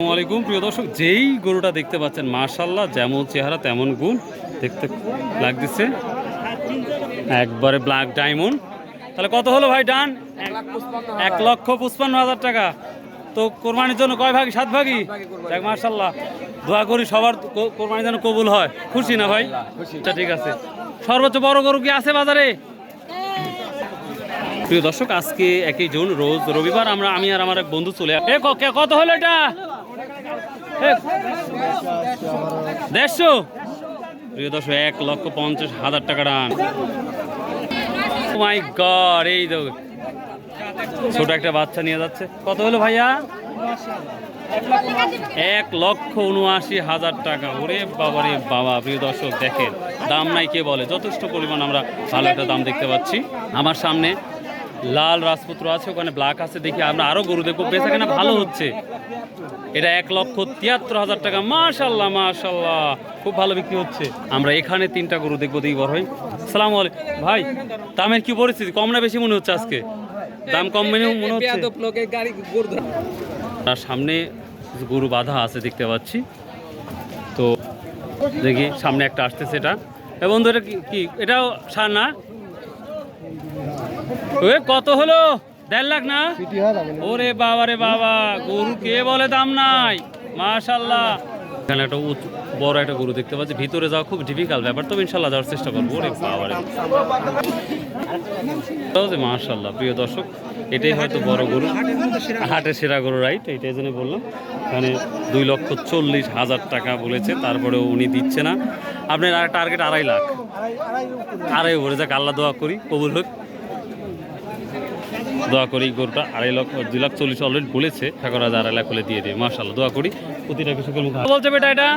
আসসালামু আলাইকুম প্রিয় দর্শক, যেই গরুটা দেখতে পাচ্ছেন মাশাআল্লাহ, যেমন চেহারা তেমন গুণ দেখতে লাগতেছে, একবারে ব্ল্যাক ডায়মন্ড। তাহলে কত হলো ভাই ডান? 1,55,000 টাকা। তো কোরবানির জন্য কয় ভাগই? 7 ভাগই। দেখ মাশাআল্লাহ, দোয়া করি সবার কোরবানির জন্য কবুল হয়। খুশি না ভাই? আচ্ছা ঠিক আছে। সর্বোচ্চ বড় গরু কি আছে বাজারে? প্রিয় দর্শক, আজকে 1 জুন রোজ রবিবার, আমি আর আমার এক বন্ধু চলে কত হলো এটা? 150। প্রিয় দর্শক, 1,50,000 টাকা ডান। মাই গড, এই দেখো ছোট একটা বাচ্চা নিয়ে যাচ্ছে। কত হলো ভাইয়া? 1,79,000 টাকা। ওরে বাবা রে বাবা। প্রিয় দর্শক দেখেন, দাম নাই কে বলে, যথেষ্ট পরিমাণ আমরা ভালো একটা দাম দেখতে পাচ্ছি। আমার সামনে লাল রাজপুত্র আছে, ওখানে ব্ল্যাক আছে। দেখি আমরা আরো গরু দেখবো, বেচা কেনা ভালো হচ্ছে। এটা 1,73,000 টাকা। মাশাল্লাহ মাশাল্লাহ, খুব ভালো বিক্রি হচ্ছে। আমরা এখানে 3টা গরু দেখবো, দেখি বড় ভাই। সালাম আলাইকুম ভাই, দামের কি পরিস্থিতি? কম না বেশি মনে হচ্ছে আজকে? দাম কম মনে হচ্ছে। তার সামনে গরু বাঁধা আছে দেখতে পাচ্ছি। তো দেখি সামনে একটা আসতেছে। এটা বন্ধু, এটা কি? এটাও সার না? কত হলো? 1.5 লাখ না? ওরে বাবা রে বাবা, গরু কে বলে দাম নাই? মাশাল্লাহ, এখানে একটা বড় একটা গরু দেখতে পাচ্ছি। ভিতরে যাওয়া খুব ডিফিকাল্ট ব্যাপার, তবে ইনশাল্লাহ যাওয়ার চেষ্টা করবো। ওরে বাবা রে মাশাল্লাহ। প্রিয় দর্শক, এটাই হয়তো বড় গরু, হাটের সেরা গরু, রাইট? এইটাই জন্য বললাম। এখানে 2,40,000 টাকা বলেছে, তারপরেও উনি দিচ্ছে না। আপনার টার্গেট 2.5 লাখ। 2.5 বলে যাক, আল্লাহ দোয়া করি কবুল হোক। দোয়া করি গরুটা 2,40,000 অলরেডি বলেছে। ঠাকুর 2.5 লাখ হলে দিয়ে দিয়ে মাশাআল্লাহ, দোয়া করি প্রতিটা কৃষকের মুখে। বলছে বেটা এটা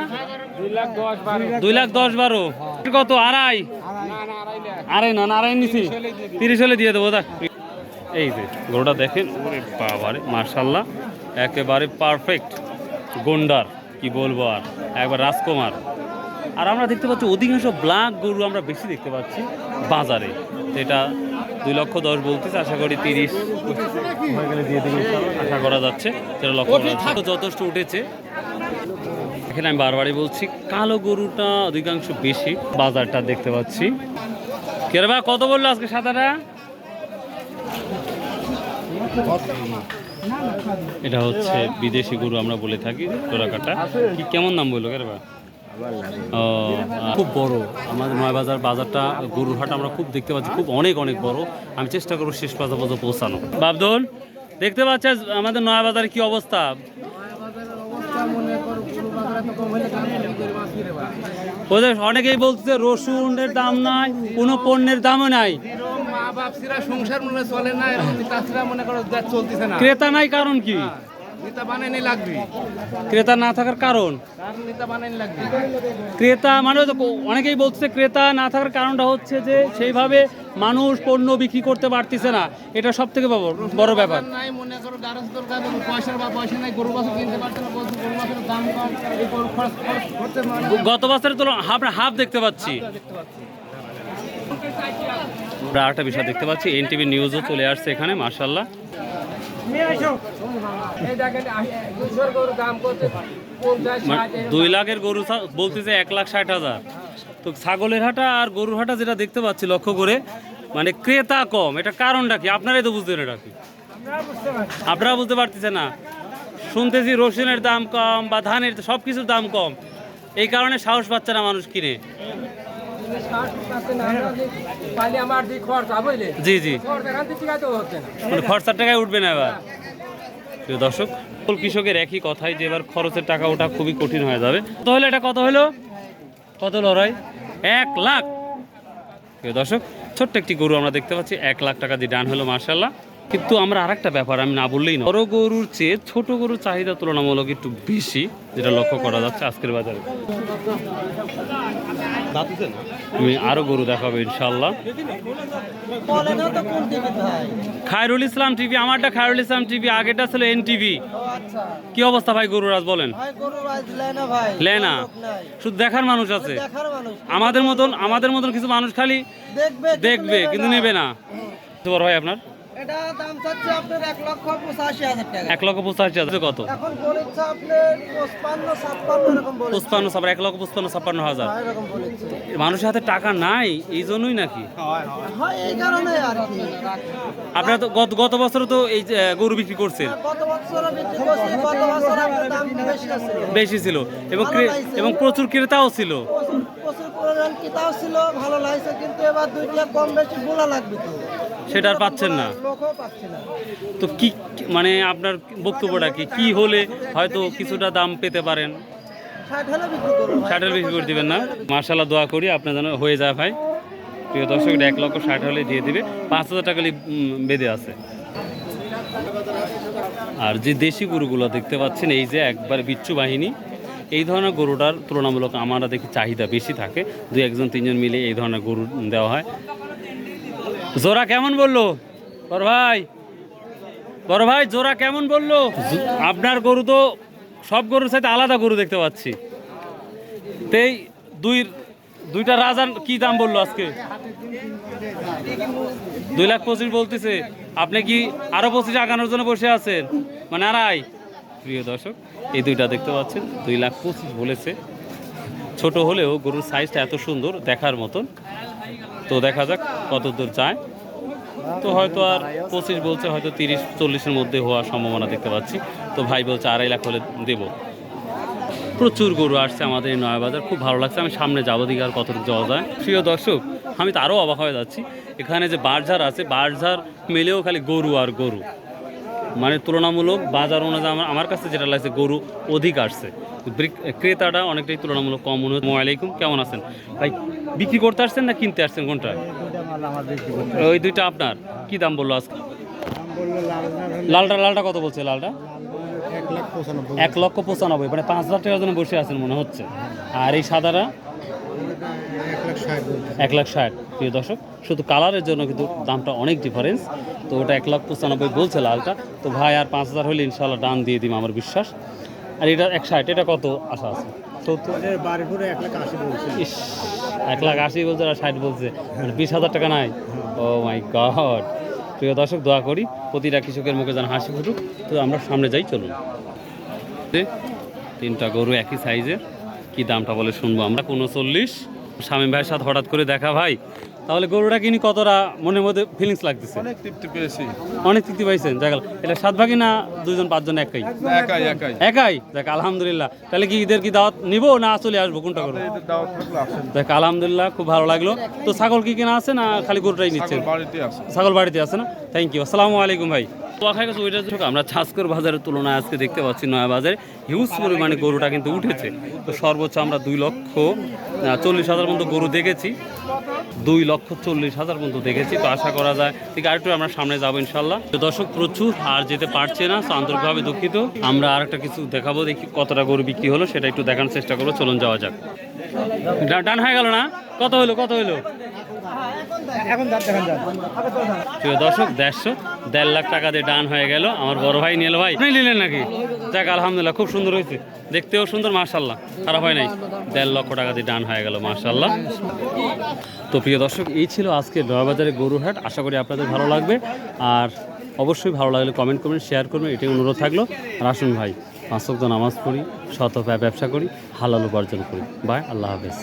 2,10,12। কত? 2.5? না, 2.5 নিছি। 30 হলে দিয়ে দেবো। এই যে গরুটা দেখেন, ওরে বাবারে মাশাআল্লাহ, একেবারে পারফেক্ট গন্ডার, কি বলবো আর, একবার রাজকুমার। আর আমরা দেখতে পাচ্ছি অধিকাংশ ব্ল্যাক গরু আমরা বেশি দেখতে পাচ্ছি বাজারে। এটা 2,10,000 বলতেছে, আশা করি 30 হয়ে গেলে দিয়ে দেবে আশা করা যাচ্ছে। 13,00,000 যথেষ্ট উঠেছে। এখানে আমি বারবারই বলছি, কালো গরুটা অধিকাংশ বেশি বাজারটা দেখতে পাচ্ছি। কেরবা কত বললো আজকে? সাদাটা এটা হচ্ছে বিদেশি গরু আমরা বলে থাকি, টোরাকাটা। কি কেমন দাম বললো কেরবা? খুব বড় আমাদের নয়াবাজার বাজারটা, গরুর হাট আমরা খুব দেখতে পাচ্ছি, খুব অনেক বড়। আমি চেষ্টা করবো শেষ পর্যন্ত পৌঁছানো। বাবদুল, দেখতে পাচ্ছ আমাদের নয়াবাজারের কি অবস্থা? ওদের অনেকেই বলছে রসুনের দাম নাই, কোনো পণ্যের দামও নাই, ক্রেতা নাই। কারণ কি? ক্রেতা না থাকার কারণ, ক্রেতা মানে অনেকেই বলছে ক্রেতা না থাকার কারণটা হচ্ছে যে সেইভাবে মানুষ পণ্য বিক্রি করতে পারতেছে না। এটা সব থেকে বড় ব্যাপার। গত বছরের তুলনায় হাফ দেখতে পাচ্ছি। আমরা আরেকটা বিষয় দেখতে পাচ্ছি, এনটিভি নিউজও চলে আসছে এখানে মাশাআল্লাহ। 2 লাখের গরু বলতেছে 1,60,000। তো ছাগলের হাটা আর গরুর হাটা যেটা দেখতে পাচ্ছি লক্ষ্য করে, মানে ক্রেতা কম। এটা কারণটা কি? আপনারাই তো বুঝতেন এটা কি? আপনারা বুঝতে পারতেছেন না। শুনতেছি রসুনের দাম কম বা ধানের, সব কিছুর দাম কম, এই কারণে সাহস পাচ্ছে না মানুষ কিনে। জি জি, খরচার টাকায় উঠবে না এবার। প্রিয় দর্শক, কৃষকের একই কথাই যে এবার খরচের টাকা ওঠা খুবই কঠিন হয়ে যাবে। কত হলো এটা? কত হলো? কত লড়াই? 1 লাখ। প্রিয় দর্শক, ছোট্ট একটি গরু আমরা দেখতে পাচ্ছি, 1 লাখ টাকা দিয়ে ডান হলো মাশাআল্লাহ। কিন্তু আমরা আরেকটা ব্যাপার আমি না বললেই না, বড় গরুর চেয়ে ছোট গরুর চাহিদা তুলনামূলক একটু বেশি, যেটা লক্ষ্য করা যাচ্ছে আজকের বাজারে। আমি আরো গরু দেখাবো ইনশাল্লাহ। খায়রুল ইসলাম টিভি, আমারটা খায়রুল ইসলাম টিভি, আগেটা ছিল এনটিভি। কি অবস্থা ভাই গরুর আজ বলেন? লেনা, শুধু দেখার মানুষ আছে। আমাদের মতন কিছু মানুষ খালি দেখবে কিন্তু নেবে না। বড় ভাই আপনার এটা দাম চাচ্ছে আপনার 1,85,000 টাকা। 1,85,000 কত? এখন বলেছে আপনার 55-56 এরকম বলেছে। 55 ছাপ্পান্ন 1,55,000 এরকম বলেছে। মানুষের হাতে টাকা নাই এই জন্যই নাকি? হয় এই কারণে আর কি। আপনারা তো গত বছর তো এই যে গরু বিক্রি করছেন, গত বছর বিক্রি করছি, গত বছর আপনার দাম বেশি আছে। বেশি ছিল এবং ভালো লাগছে। এবং প্রচুর ক্রেতাও ছিল। প্রচুর পরিমাণ কিতাও ছিল, ভালো লাগছে, কিন্তু এবার 2 টাকা কম বেশি বলা লাগবে তো। সেটা আর পাচ্ছেন না। লোকও পাচ্ছে না। তো কি মানে আপনার বক্তব্যটা কি হলে হয়তো কিছুটা দাম পেতে পারেন? 60 হলে বিক্রি করবো ভাই। 60 বিক্রি করে দিবেন না? মার্শাল্লাহ, দোয়া করি আপনার যেন হয়ে যায় ভাই। প্রিয় দর্শক, এটা 1,60,000 হলে দিয়ে দিবে, 5,000 টাকা বেঁধে আছে। আর যে দেশি গরুগুলো দেখতে পাচ্ছেন, এই যে একবার বিচ্ছু বাহিনী, এই ধরনের গরুটার তুলনামূলক আমরা দেখি চাহিদা বেশি থাকে। 2-1 3 মিলে এই ধরনের গরু দেওয়া হয়। জোড়া কেমন বললো বড় ভাই জোড়া কেমন বললো? আপনার গরু তো সব গরুর সাথে আলাদা গরু দেখতে পাচ্ছি। তেই দুইটা রাজার কি দাম বললো আজকে? 2,25,000 বলতেছে। আপনি কি আরো 25 আগানোর জন্য বসে আছেন? মানে আড়াই। প্রিয় দর্শক, এই দুইটা দেখতে পাচ্ছেন, 2,25,000 বলেছে। ছোট হলেও গরুর সাইজটা এত সুন্দর দেখার মতন। তো দেখা যাক কত দূর যায়। তো হয়তো আর 25 বলছে, হয়তো 30-40-এর মধ্যে হওয়ার সম্ভাবনা দেখতে পাচ্ছি। তো ভাই বলছে 2.5 লাখ হলে দেবো। প্রচুর গরু আসছে আমাদের এই নয়াবাজার, খুব ভালো লাগছে। আমি সামনে যাবো, দিকে আর কতটুকু যাওয়া যায়। প্রিয় দর্শক, আমি তো আরও অবাক হয়ে যাচ্ছি। এখানে যে বাজার আছে, বাজার মেলেও খালি গরু আর গরু। মানে তুলনামূলক বাজার অনুযায়ী আমার কাছে যেটা লাগছে, গরু অধিক আসছে, ক্রেতাটা অনেকটাই তুলনামূলক কম মনে হচ্ছে। আসসালামু আলাইকুম, কেমন আছেন ভাই? বিক্রি করতে আসছেন না কিনতে আসছেন, কোনটা? ওই দুইটা আপনার কি দাম বললো আজকে? লালটা কত বলছে? লালটা 1,95,000, মানে 5,000 টাকার জন্য বসে আছেন মনে হচ্ছে। আর এই সাদাটা 1,60,000। প্রিয় দর্শক, শুধু কালারের জন্য কিন্তু দামটা অনেক ডিফারেন্স। তো ওটা 1,95,000 বলছে লালটা। তো ভাই আর 5,000 হলে ইনশাল্লাহ ডান দিয়ে দিম, আমার বিশ্বাস। আর এটা 1,60,000, এটা কত আশা আছে? 1,80,000 বলছে আর 60 বলছে, মানে 20,000 টাকা নাই। ও মাই গড। প্রিয় দর্শক, দোয়া করি প্রতিটা কৃষকের মুখে যেন হাসি ফুটুক। তো আমরা সামনে যাই, চলুন। 3টা গরু একই সাইজের, কি দামটা বলে শুনবো আমরা। 39। শামীম ভাইয়ের সাথে হঠাৎ করে দেখা ভাই, তাহলে গরুটা কিনি কতটা মনের মধ্যে ফিলিংস লাগতেছে? অনেক তৃপ্তি পেয়েছি। অনেক তৃপ্তি পাইছেন? দেখা গেল এটা 7 ভাগই না 2 5 জন? একাই একাই। দেখ আলহামদুলিল্লাহ। তাহলে কি ঈদের কি দাওয়াত নিবো না চলে আসবো, কোনটা করবো? দেখ আলহামদুলিল্লাহ, খুব ভালো লাগলো। তো ছাগল কি কেনা আছে না খালি গরুটাই নিচ্ছেন? ছাগল বাড়িতে আছে না? থ্যাংক ইউ, আসসালামু আলাইকুম ভাই। আমরা ছাঁচকর বাজারের তুলনায় আজকে দেখতে পাচ্ছি নয়া বাজারে হিউজ পরিমাণে গরুটা কিন্তু উঠেছে। তো সর্বোচ্চ আমরা 2,40,000 মতো গরু দেখেছি, 2,40,000 মতো দেখেছি। তো আশা করা যায় ঠিক আরেকটু আমরা সামনে যাবো ইনশাল্লাহ। তো দর্শক প্রচুর, আর যেতে পারছে না, তো আন্তরিকভাবে দুঃখিত। আমরা আর একটা কিছু দেখাবো, দেখি কতটা গরু বিক্রি হলো সেটা একটু দেখানোর চেষ্টা করবো। চলুন যাওয়া যাক। ডান হয়ে গেল না? কত হলো? প্রিয় দর্শক, 1.5 লাখ টাকা দিয়ে ডান হয়ে গেল। আমার বড় ভাই নিল। ভাই আপনি নিলেন নাকি? যাক আলহামদুলিল্লাহ, খুব সুন্দর হয়েছে, দেখতেও সুন্দর, মাশাআল্লাহ, খারাপ হয় নাই। 1.5 লক্ষ টাকা দিয়ে ডান হয়ে গেল, মাশাআল্লাহ। তো প্রিয় দর্শক, এই ছিল আজকে নয়াবাজারের গরুর হাট। আশা করি আপনাদের ভালো লাগবে। আর অবশ্যই ভালো লাগলে কমেন্ট করবেন, শেয়ার করবেন, এটাই অনুরোধ থাকলো। আর আসুন ভাই, 5 ওয়াক্ত নামাজ পড়ি, সৎ ব্যবসা করি, হালাল উপার্জন করি। বাই, আল্লাহ হাফেজ।